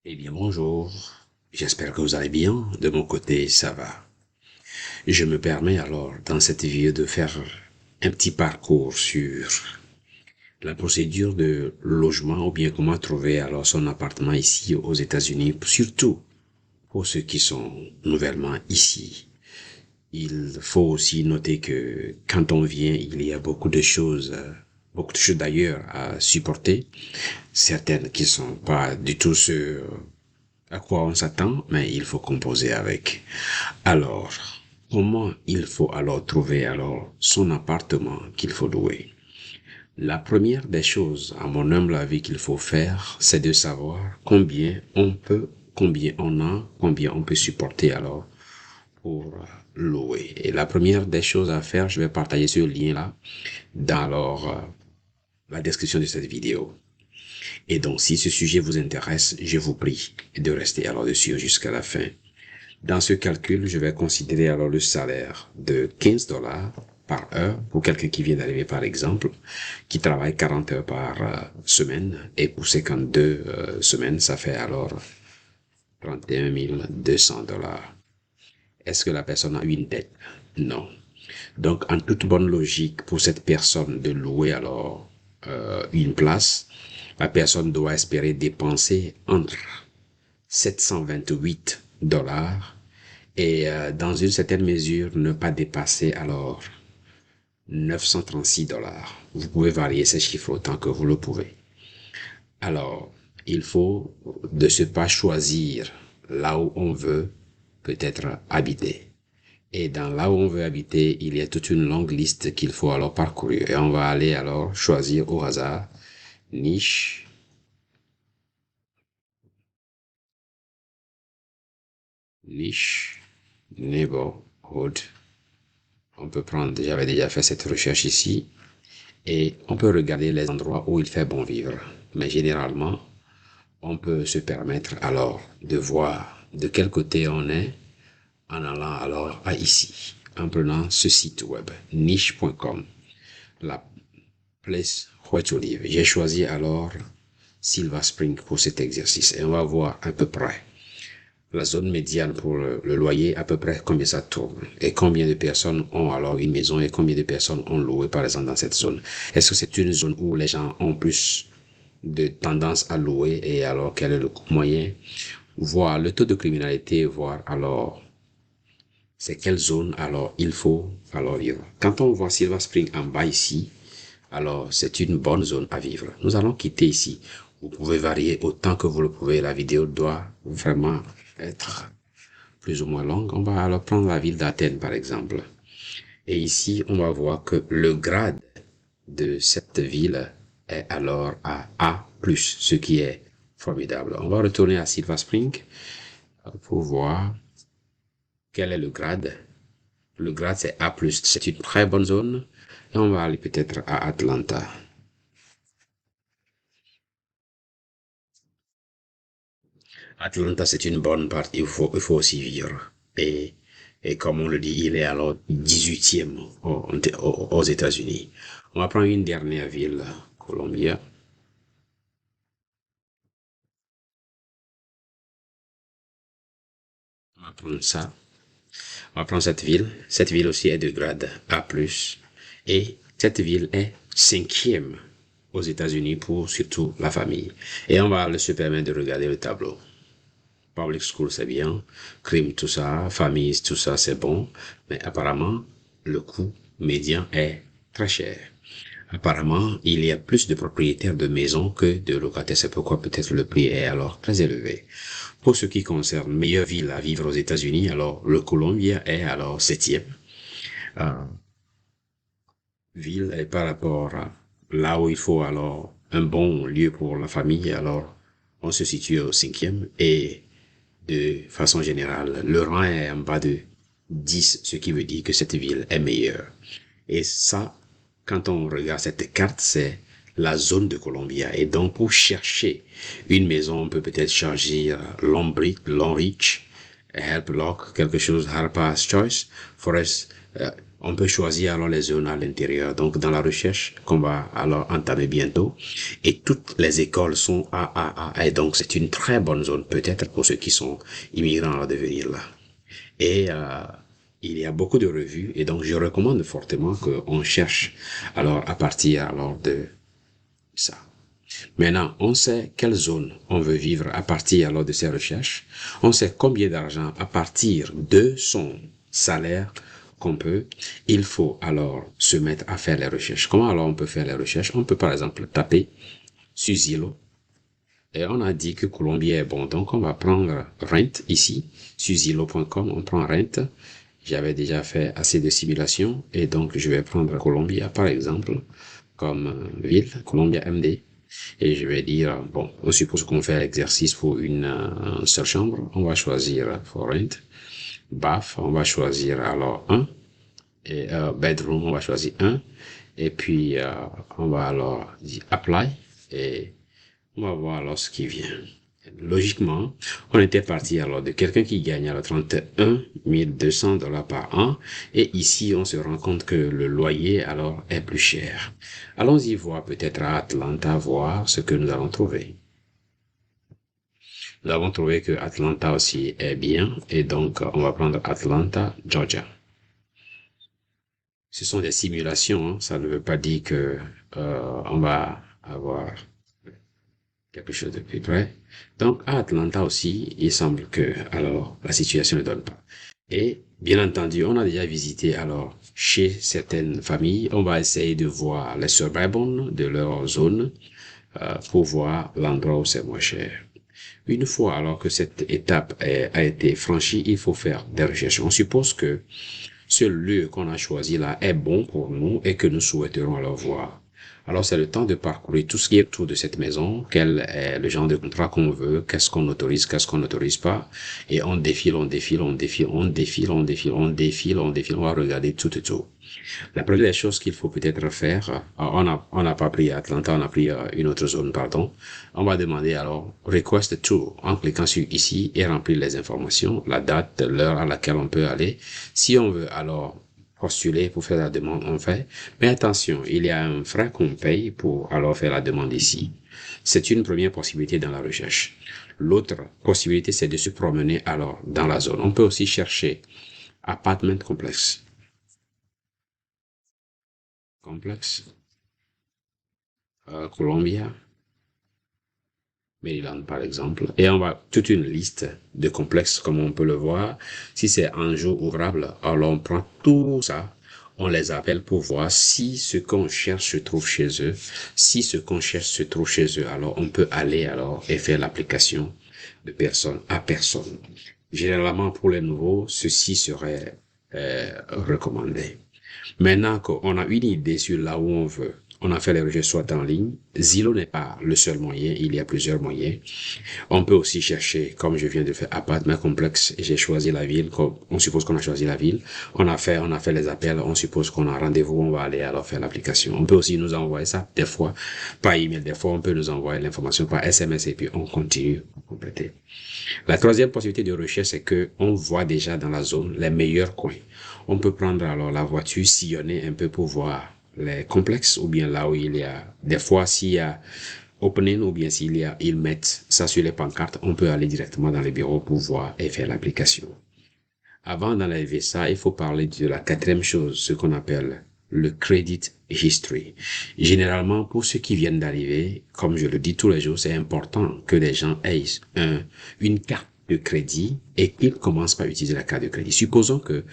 Eh bien, bonjour. J'espère que vous allez bien. De mon côté, ça va. Je me permets alors, dans cette vidéo, de faire un petit parcours sur la procédure de logement ou bien comment trouver alors son appartement ici aux États-Unis, surtout pour ceux qui sont nouvellement ici. Il faut aussi noter que quand on vient, il y a beaucoup de choses d'ailleurs à supporter, certaines qui sont pas du tout ce à quoi on s'attend, mais il faut composer avec. Alors, comment il faut alors trouver alors son appartement qu'il faut louer? La première des choses, à mon humble avis, qu'il faut faire, c'est de savoir combien on a, combien on peut supporter alors pour louer. Et la première des choses à faire, je vais partager ce lien-là dans la description de cette vidéo. Et donc, si ce sujet vous intéresse, je vous prie de rester alors dessus jusqu'à la fin. Dans ce calcul, je vais considérer alors le salaire de 15 dollars par heure pour quelqu'un qui vient d'arriver par exemple, qui travaille 40 heures par semaine, et pour 52 semaines, ça fait alors 31 200 dollars. Est-ce que la personne a une dette? Non. Donc, en toute bonne logique, pour cette personne de louer alors une place, la personne doit espérer dépenser entre 728 dollars et dans une certaine mesure ne pas dépasser alors 936 dollars. Vous pouvez varier ces chiffres autant que vous le pouvez. Alors, il faut de ce pas choisir là où on veut peut-être habiter. Et dans là où on veut habiter, il y a toute une longue liste qu'il faut alors parcourir. Et on va aller alors choisir au hasard niche, niche, neighborhood. On peut prendre, j'avais déjà fait cette recherche ici. Et on peut regarder les endroits où il fait bon vivre. Mais généralement, on peut se permettre alors de voir de quel côté on est en allant alors à ici, en prenant ce site web, niche.com, la place where to live. J'ai choisi alors Silver Spring pour cet exercice et on va voir à peu près la zone médiane pour le loyer, à peu près combien ça tourne et combien de personnes ont alors une maison et combien de personnes ont loué par exemple dans cette zone. Est-ce que c'est une zone où les gens ont plus de tendance à louer et alors quel est le coût moyen, voir le taux de criminalité, voir alors c'est quelle zone alors il faut alors vivre. Quand on voit Silver Spring en bas ici, alors c'est une bonne zone à vivre. Nous allons quitter ici. Vous pouvez varier autant que vous le pouvez. La vidéo doit vraiment être plus ou moins longue. On va alors prendre la ville d'Athènes par exemple. Et ici, on va voir que le grade de cette ville est alors à A+, ce qui est formidable. On va retourner à Silver Spring pour voir quel est le grade. Le grade, c'est A+. C'est une très bonne zone. Et on va aller peut-être à Atlanta. Atlanta, c'est une bonne partie. Il faut aussi vivre. Et comme on le dit, il est alors 18e aux États-Unis. On va prendre une dernière ville, Columbia. On va prendre ça. On va prendre cette ville. Cette ville aussi est de grade A+. Et cette ville est 5e aux États-Unis pour surtout la famille. Et on va se permettre de regarder le tableau. Public school, c'est bien. Crime, tout ça. Famille, tout ça, c'est bon. Mais apparemment, le coût médian est très cher. Apparemment, il y a plus de propriétaires de maisons que de locataires. C'est pourquoi peut-être le prix est alors très élevé. Pour ce qui concerne meilleure ville à vivre aux États-Unis, alors le Columbia est alors 7e ville et par rapport à là où il faut alors un bon lieu pour la famille, alors on se situe au 5e et de façon générale, le rang est en bas de 10, ce qui veut dire que cette ville est meilleure. Et ça, quand on regarde cette carte, c'est la zone de Columbia. Et donc, pour chercher une maison, on peut peut-être charger Longreach, Help Lock, quelque chose, Harper's Choice, Forest On peut choisir alors les zones à l'intérieur. Donc, dans la recherche qu'on va alors entamer bientôt, et toutes les écoles sont AAA, et donc c'est une très bonne zone peut-être pour ceux qui sont immigrants à devenir là. Et il y a beaucoup de revues, et donc je recommande fortement qu'on cherche alors à partir alors de ça. Maintenant, on sait quelle zone on veut vivre à partir alors de ces recherches. On sait combien d'argent à partir de son salaire qu'on peut. Il faut alors se mettre à faire les recherches. Comment alors on peut faire les recherches? On peut par exemple taper sur Zillow. Et on a dit que Colombie est bon. Donc on va prendre rent ici. Sur Zillow.com, on prend rent. J'avais déjà fait assez de simulations. Et donc je vais prendre Colombia par exemple comme ville, Colombia MD. Et je vais dire, bon, on suppose qu'on fait l'exercice pour une seule chambre. On va choisir for rent. Bath, on va choisir alors un. Et bedroom, on va choisir un. Et puis, on va alors dire apply. Et on va voir alors ce qui vient. Logiquement, on était parti alors de quelqu'un qui gagne alors 31 200 $ par an. Et ici, on se rend compte que le loyer alors est plus cher. Allons-y voir peut-être à Atlanta, voir ce que nous allons trouver. Nous avons trouvé que Atlanta aussi est bien. Et donc, on va prendre Atlanta, Georgia. Ce sont des simulations, hein. Ça ne veut pas dire que on va avoir quelque chose de plus près. Donc, à Atlanta aussi, il semble que, alors, la situation ne donne pas. Et, bien entendu, on a déjà visité, alors, chez certaines familles, on va essayer de voir les suburban de leur zone, pour voir l'endroit où c'est moins cher. Une fois, alors que cette étape a été franchie, il faut faire des recherches. On suppose que ce lieu qu'on a choisi là est bon pour nous et que nous souhaiterons alors voir. Alors c'est le temps de parcourir tout ce qui est autour de cette maison, quel est le genre de contrat qu'on veut, qu'est-ce qu'on autorise, qu'est-ce qu'on n'autorise pas, et on défile, on défile, on défile, on défile, on défile, on défile, on défile, on va regarder tout et tout. La première des choses qu'il faut peut-être faire, on n'a pas pris Atlanta, on a pris une autre zone, pardon. On va demander alors request to en cliquant sur ici et remplir les informations, la date, l'heure à laquelle on peut aller. Si on veut alors postuler pour faire la demande, on fait. Mais attention, il y a un frais qu'on paye pour alors faire la demande ici. C'est une première possibilité dans la recherche. L'autre possibilité, c'est de se promener alors dans la zone. On peut aussi chercher apartment complexe. Columbia, Maryland par exemple, et on va toute une liste de complexes comme on peut le voir. Si c'est un jour ouvrable, alors on prend tout ça, on les appelle pour voir si ce qu'on cherche se trouve chez eux. Si ce qu'on cherche se trouve chez eux, alors on peut aller alors et faire l'application de personne à personne. Généralement pour les nouveaux, ceci serait recommandé. Maintenant qu'on a une idée sur là où on veut, on a fait les recherches soit en ligne. Zillow n'est pas le seul moyen, il y a plusieurs moyens. On peut aussi chercher, comme je viens de faire, appartement complexe. J'ai choisi la ville, comme on suppose qu'on a choisi la ville. On a fait les appels, on suppose qu'on a rendez-vous, on va aller alors faire l'application. On peut aussi nous envoyer ça, des fois, par email, des fois on peut nous envoyer l'information par SMS et puis on continue à compléter. La troisième possibilité de recherche, c'est que on voit déjà dans la zone les meilleurs coins. On peut prendre alors la voiture, sillonner un peu pour voir les complexes ou bien là où il y a, des fois s'il y a opening ou bien ils mettent ça sur les pancartes, on peut aller directement dans les bureaux pour voir et faire l'application. Avant d'enlever ça, il faut parler de la quatrième chose, ce qu'on appelle le credit history. Généralement, pour ceux qui viennent d'arriver, comme je le dis tous les jours, c'est important que les gens aient une carte de crédit et qu'ils commencent par utiliser la carte de crédit. Supposons que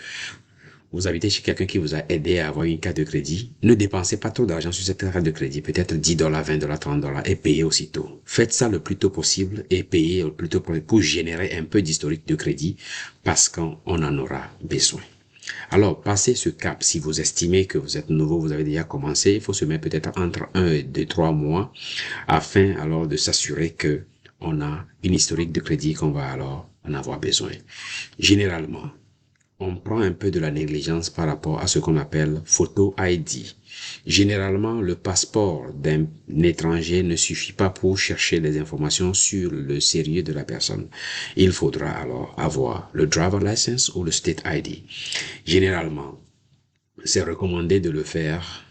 vous habitez chez quelqu'un qui vous a aidé à avoir une carte de crédit. Ne dépensez pas trop d'argent sur cette carte de crédit, peut-être 10 $, 20 $, 30 $ et payez aussitôt. Faites ça le plus tôt possible et payez le plus tôt possible pour générer un peu d'historique de crédit parce qu'on en aura besoin. Alors, passez ce cap. Si vous estimez que vous êtes nouveau, vous avez déjà commencé, il faut se mettre peut-être entre 1 et 2, 3 mois afin alors de s'assurer que on a une historique de crédit qu'on va alors en avoir besoin. Généralement, on prend un peu de la négligence par rapport à ce qu'on appelle photo ID. Généralement, le passeport d'un étranger ne suffit pas pour chercher des informations sur le sérieux de la personne. Il faudra alors avoir le driver license ou le state ID. Généralement, c'est recommandé de le faire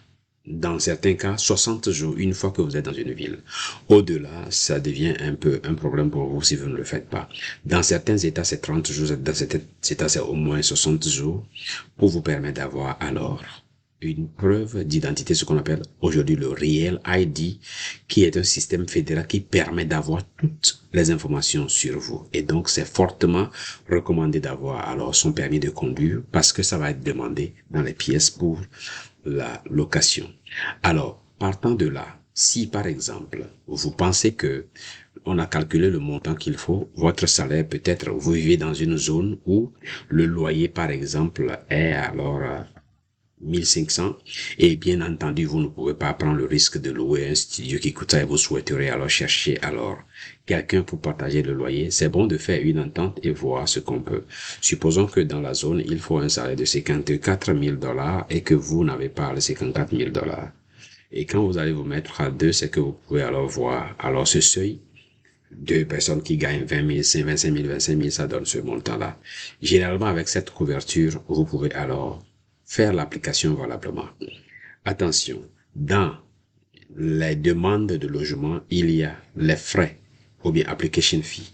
dans certains cas 60 jours, une fois que vous êtes dans une ville. Au-delà, ça devient un peu un problème pour vous si vous ne le faites pas. Dans certains États, c'est 30 jours, dans certains États, c'est au moins 60 jours pour vous permettre d'avoir alors une preuve d'identité, ce qu'on appelle aujourd'hui le Real ID, qui est un système fédéral qui permet d'avoir toutes les informations sur vous. Et donc, c'est fortement recommandé d'avoir alors son permis de conduire parce que ça va être demandé dans les pièces pour la location. Alors, partant de là, si par exemple, vous pensez que on a calculé le montant qu'il faut, votre salaire peut-être, vous vivez dans une zone où le loyer par exemple est alors 1500 et bien entendu vous ne pouvez pas prendre le risque de louer un studio qui coûte ça et vous souhaiterez alors chercher alors quelqu'un pour partager le loyer. C'est bon de faire une entente et voir ce qu'on peut. Supposons que dans la zone il faut un salaire de 54 000 $ et que vous n'avez pas les 54 000 $. Et quand vous allez vous mettre à deux, c'est que vous pouvez alors voir alors ce seuil. Deux personnes qui gagnent 20 000, 25 000, 25 000, ça donne ce montant-là. Généralement, avec cette couverture, vous pouvez alors faire l'application valablement. Attention, dans les demandes de logement, il y a les frais ou bien application fee.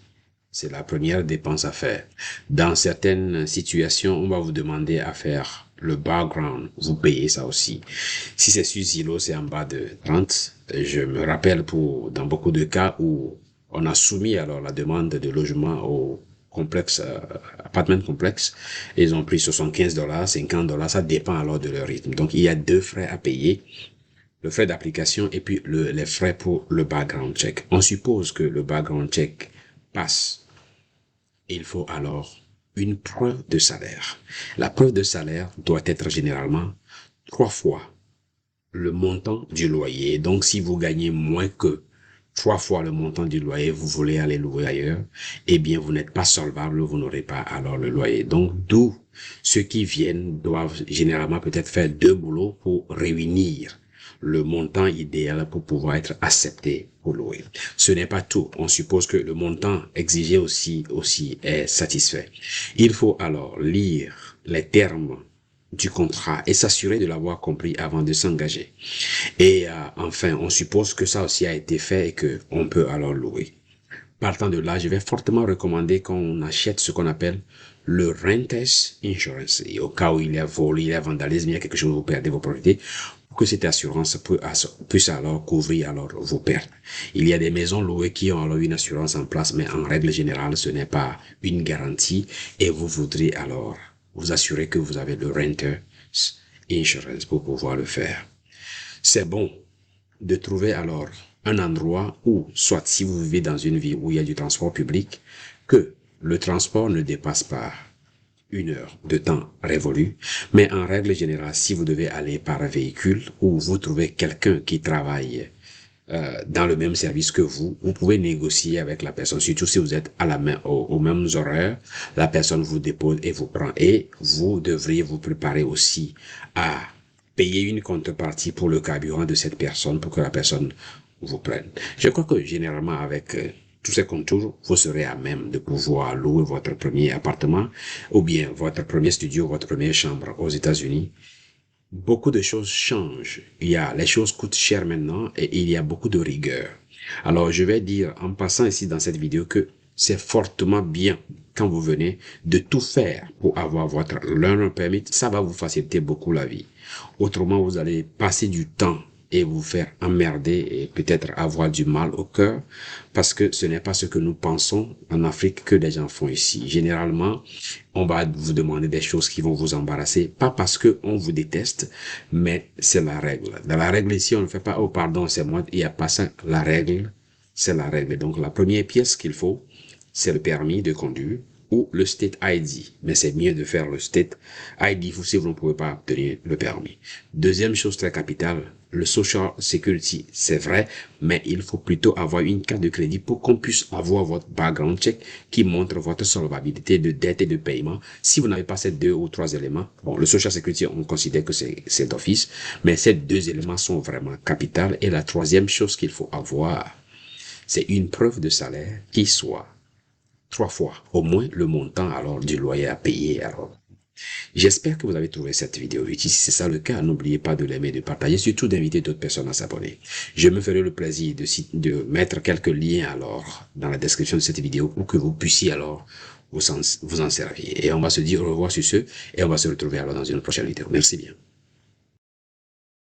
C'est la première dépense à faire. Dans certaines situations, on va vous demander à faire le background. Vous payez ça aussi. Si c'est sur Zillow, c'est en bas de 30. Je me rappelle dans beaucoup de cas où on a soumis alors la demande de logement au complexe, appartement complexe, et ils ont pris 75 $, 50 $, ça dépend alors de leur rythme. Donc, il y a deux frais à payer, le frais d'application et puis les frais pour le background check. On suppose que le background check passe. Il faut alors une preuve de salaire. La preuve de salaire doit être généralement 3 fois le montant du loyer. Donc, si vous gagnez moins que 3 fois le montant du loyer, vous voulez aller louer ailleurs, eh bien, vous n'êtes pas solvable, vous n'aurez pas alors le loyer. Donc, d'où ceux qui viennent doivent généralement peut-être faire 2 boulots pour réunir le montant idéal pour pouvoir être accepté pour louer. Ce n'est pas tout. On suppose que le montant exigé aussi est satisfait. Il faut alors lire les termes du contrat et s'assurer de l'avoir compris avant de s'engager. Et enfin, on suppose que ça aussi a été fait et que on peut alors louer. Partant de là, je vais fortement recommander qu'on achète ce qu'on appelle le Renters Insurance. Et au cas où il y a vol, il y a vandalisme, il y a quelque chose où vous perdez vos propriétés, pour que cette assurance puisse alors couvrir alors vos pertes. Il y a des maisons louées qui ont alors une assurance en place, mais en règle générale, ce n'est pas une garantie et vous voudrez alors vous assurer que vous avez le Renters Insurance pour pouvoir le faire. C'est bon de trouver alors un endroit où, soit si vous vivez dans une ville où il y a du transport public, que le transport ne dépasse pas 1 heure de temps révolu, mais en règle générale, si vous devez aller par véhicule ou vous trouvez quelqu'un qui travaille dans le même service que vous pouvez négocier avec la personne, surtout si vous êtes à la main, aux mêmes horaires, la personne vous dépose et vous prend, et vous devriez vous préparer aussi à payer une contrepartie pour le carburant de cette personne pour que la personne vous prenne. Je crois que généralement avec tous ces contours, vous serez à même de pouvoir louer votre premier appartement ou bien votre premier studio, votre première chambre aux États-Unis. Beaucoup de choses changent. Les choses coûtent cher maintenant et il y a beaucoup de rigueur. Alors, je vais dire en passant ici dans cette vidéo que c'est fortement bien quand vous venez de tout faire pour avoir votre learner permit. Ça va vous faciliter beaucoup la vie. Autrement, vous allez passer du temps et vous faire emmerder et peut-être avoir du mal au cœur parce que ce n'est pas ce que nous pensons en Afrique que les gens font ici. Généralement, on va vous demander des choses qui vont vous embarrasser, pas parce que on vous déteste, mais c'est la règle. Dans la règle ici, on ne fait pas, oh pardon, c'est moi, il n'y a pas ça. La règle, c'est la règle. Donc la première pièce qu'il faut, c'est le permis de conduire ou le State ID. Mais c'est mieux de faire le State ID si vous ne pouvez pas obtenir le permis. Deuxième chose très capitale, le Social Security, c'est vrai, mais il faut plutôt avoir une carte de crédit pour qu'on puisse avoir votre background check qui montre votre solvabilité de dette et de paiement. Si vous n'avez pas ces 2 ou 3 éléments, bon, le Social Security, on considère que c'est d'office, mais ces 2 éléments sont vraiment capitaux. Et la troisième chose qu'il faut avoir, c'est une preuve de salaire qui soit 3 fois au moins le montant alors du loyer à payer alors. J'espère que vous avez trouvé cette vidéo utile. Si c'est ça le cas, n'oubliez pas de l'aimer, de partager, surtout d'inviter d'autres personnes à s'abonner. Je me ferai le plaisir de mettre quelques liens alors dans la description de cette vidéo pour que vous puissiez alors vous en servir. Et on va se dire au revoir sur ce et on va se retrouver alors dans une prochaine vidéo. Merci bien.